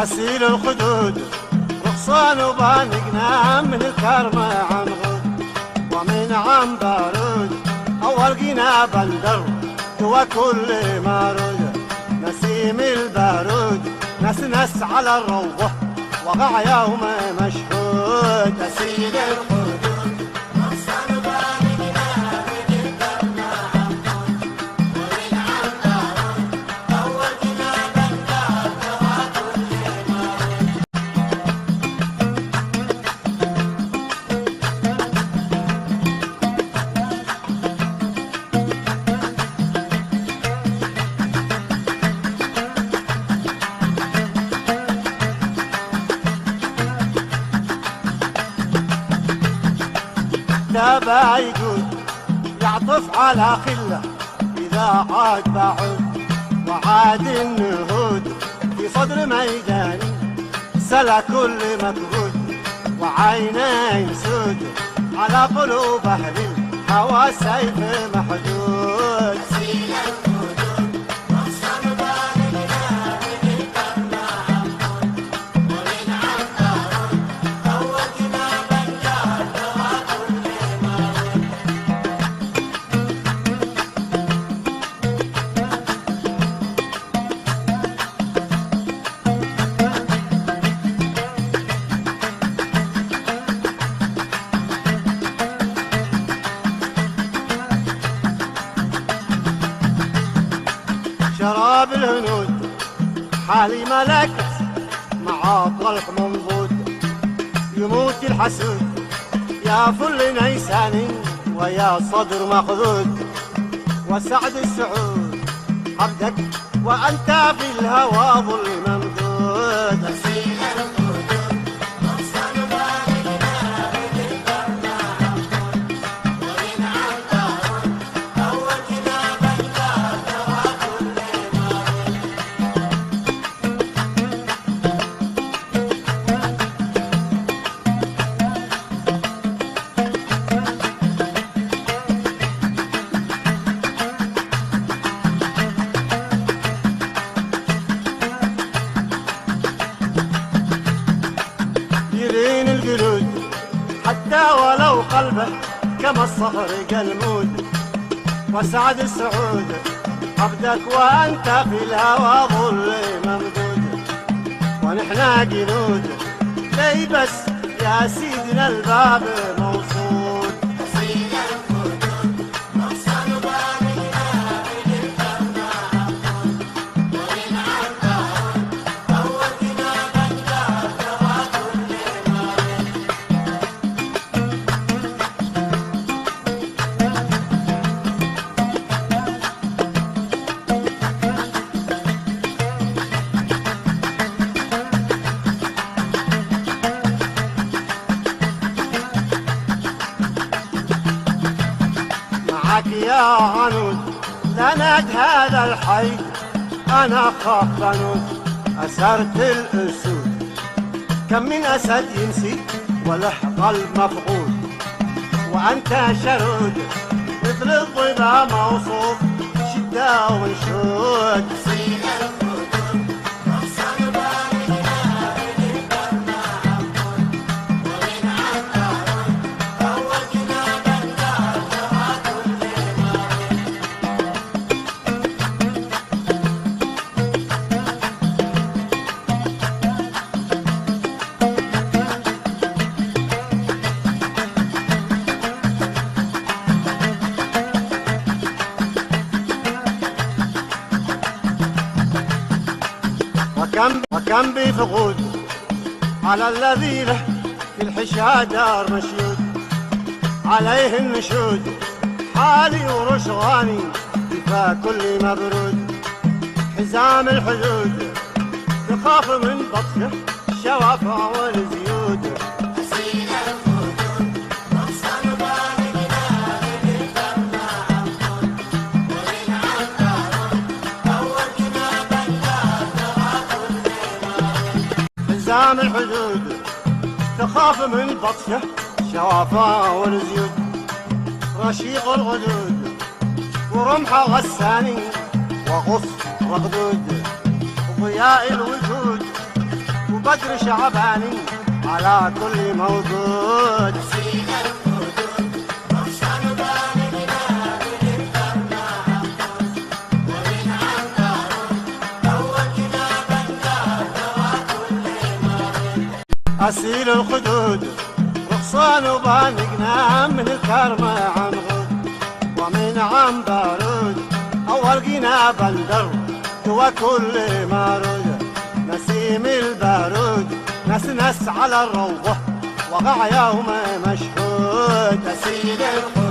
أسيل الخدود رقصان وبانقنا من الكرم عن غود ومن عن بارود أول قنا بندر وكل مارود نسيم البارود نسنس على الروضة وقع يوم مشهود أسيل الخدود رقصان وبانقنا من الكرم عن غود ومن عن بارود أول قنا بندر وكل مارود. تابع يقول يعطف على خله إذا عاد بعود وعاد النهود في صدر ميداني سلا كل مكبود وعينين سود على قلوب أهل الهوى سيف محدود. شراب الهنود حالي ملكت مع طلق منضود يموت الحسود يا فل نيسان ويا صدر مخذود وسعد السعود عبدك وأنت في الهوى ظل ممدود. يلين القلود حتى ولو قلبه كما الصخر كالمود وسعد السعود عبدك وأنت في الهوى ظل ممدود ونحنا جنود لي بس يا سيدنا الباب موصول. معك يا عنود لند هذا الحي أنا خاف عنود أسرت الأسود كم من أسد ينسي وله قلب مفقود وأنت شرود مثل الضبا موصوف شدة ونشود. وكم بفقود على الذي له في الحشا دار مشيود عليه النشود حالي ورشغاني دفا كل مبرود حزام الحدود تخاف من بطشه الشوافع والزيود. حزام الحدود تخاف من بطشه شوافع والزيود رشيق الغدود ورمح غساني وغص رقدود وضياء الوجود بدر شعباني على كل موجود. أسيل الخدود رخصان وبانقنا من الكرم عن غد ومن عن بارود أول قنا بندر وكل مارود. نسيم البارود نس على الروضة وقع يوم مشهود. أسيل الخدود